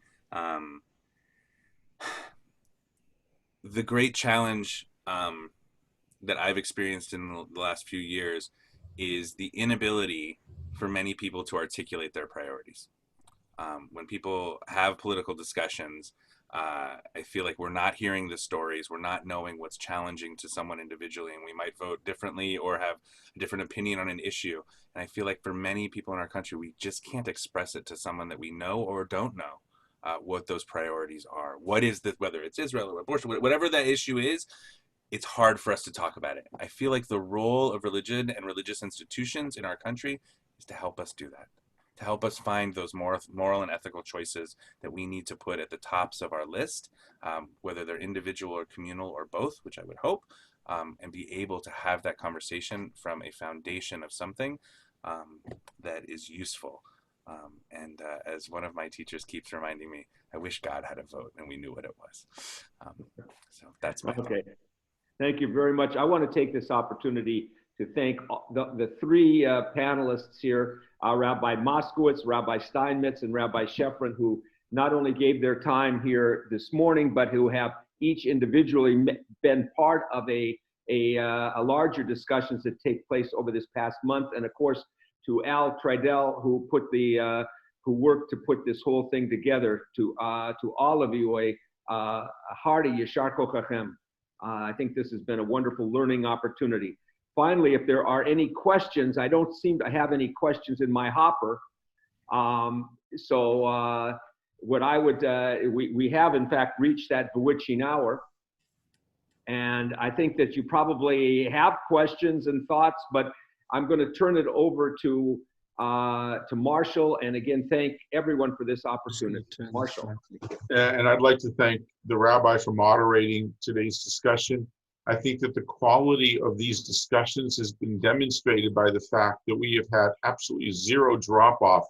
The great challenge that I've experienced in the last few years is the inability for many people to articulate their priorities. When people have political discussions, I feel like we're not hearing the stories, we're not knowing what's challenging to someone individually, and we might vote differently or have a different opinion on an issue. And I feel like for many people in our country, we just can't express it to someone that we know or don't know what those priorities are. What is this, whether it's Israel or abortion, whatever that issue is, it's hard for us to talk about it. I feel like the role of religion and religious institutions in our country is to help us do that, to help us find those moral and ethical choices that we need to put at the tops of our list, whether they're individual or communal or both, which I would hope, and be able to have that conversation from a foundation of something that is useful. And as one of my teachers keeps reminding me, I wish God had a vote and we knew what it was. So that's my Okay. Thought. Thank you very much. I want to take this opportunity to thank the three panelists here, Rabbi Moskowitz, Rabbi Steinmetz, and Rabbi Shefrin, who not only gave their time here this morning, but who have each individually been part of a larger discussions that take place over this past month. And of course, to Al Tridell, who worked to put this whole thing together, to all of you, a hearty Yashar Kochachem. I think this has been a wonderful learning opportunity. Finally, if there are any questions, I don't seem to have any questions in my hopper. What I would, we have in fact reached that bewitching hour. And I think that you probably have questions and thoughts, but I'm going to turn it over to Marshall, and again, thank everyone for this opportunity. Marshall. And I'd like to thank the rabbi for moderating today's discussion. I think that the quality of these discussions has been demonstrated by the fact that we have had absolutely zero drop-off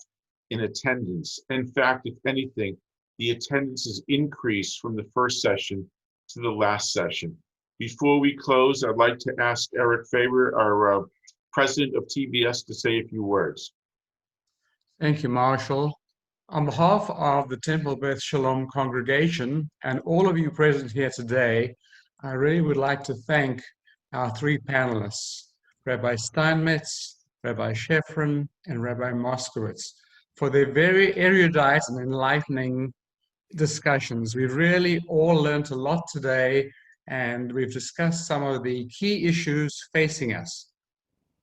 in attendance. In fact, if anything, the attendance has increased from the first session to the last session. Before we close, I'd like to ask Eric Faber, our president of TBS, to say a few words. Thank you, Marshall. On behalf of the Temple Beth Shalom congregation and all of you present here today, I really would like to thank our three panelists, Rabbi Steinmetz, Rabbi Shefrin, and Rabbi Moskowitz, for their very erudite and enlightening discussions. We've really all learned a lot today, and we've discussed some of the key issues facing us.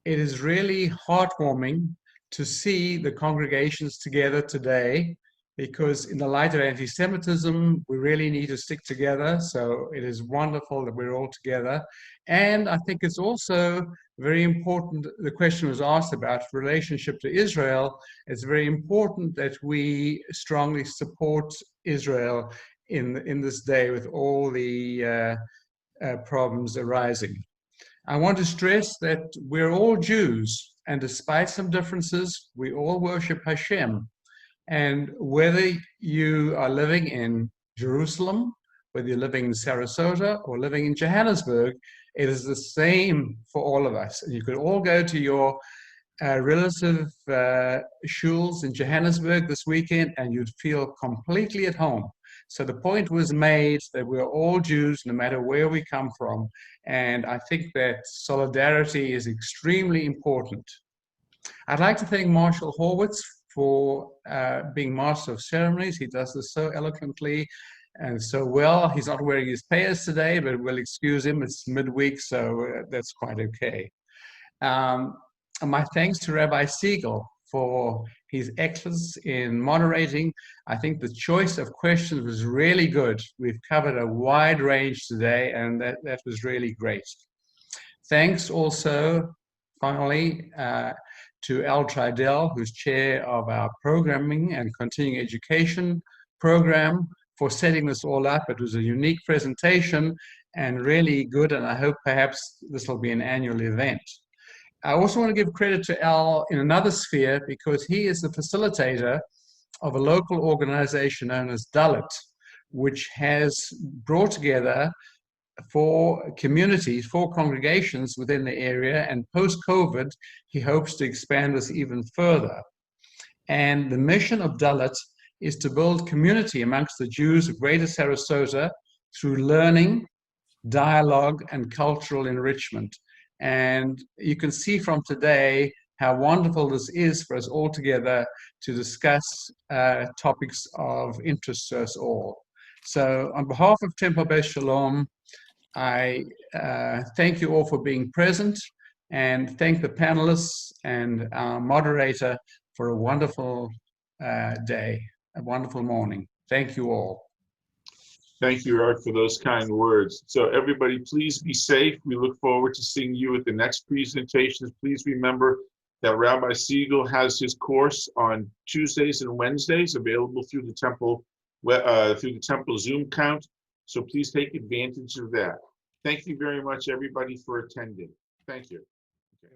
It is really heartwarming to see the congregations together today, because in the light of anti-Semitism, we really need to stick together. So it is wonderful that we're all together. And I think it's also very important, the question was asked about relationship to Israel. It's very important that we strongly support Israel in this day with all the problems arising. I want to stress that we're all Jews, and despite some differences, we all worship Hashem. And whether you are living in Jerusalem, whether you're living in Sarasota or living in Johannesburg, it is the same for all of us. And you could all go to your relative shuls in Johannesburg this weekend, and you'd feel completely at home. So the point was made that we're all Jews, no matter where we come from. And I think that solidarity is extremely important. I'd like to thank Marshall Horwitz for being Master of Ceremonies. He does this so eloquently and so well. He's not wearing his payas today, but we'll excuse him. It's midweek, so that's quite okay. And my thanks to Rabbi Siegel for his excellence in moderating. I think the choice of questions was really good. We've covered a wide range today, and that was really great. Thanks also, finally, to Al Tridell, who's chair of our programming and continuing education program, for setting this all up. It was a unique presentation and really good, and I hope perhaps this will be an annual event. I also want to give credit to Al in another sphere, because he is the facilitator of a local organization known as Dalit, which has brought together 4 communities, 4 congregations within the area, and post-COVID, he hopes to expand this even further. And the mission of Dalit is to build community amongst the Jews of Greater Sarasota through learning, dialogue, and cultural enrichment. And you can see from today how wonderful this is for us all together to discuss topics of interest to us all. So on behalf of Temple Beth Shalom, I thank you all for being present, and thank the panelists and our moderator for a wonderful day, a wonderful morning. Thank you all. Thank you, Eric, for those kind words. So everybody, please be safe. We look forward to seeing you at the next presentations. Please remember that Rabbi Siegel has his course on Tuesdays and Wednesdays available through the Temple Zoom account. So please take advantage of that. Thank you very much, everybody, for attending. Thank you. Okay.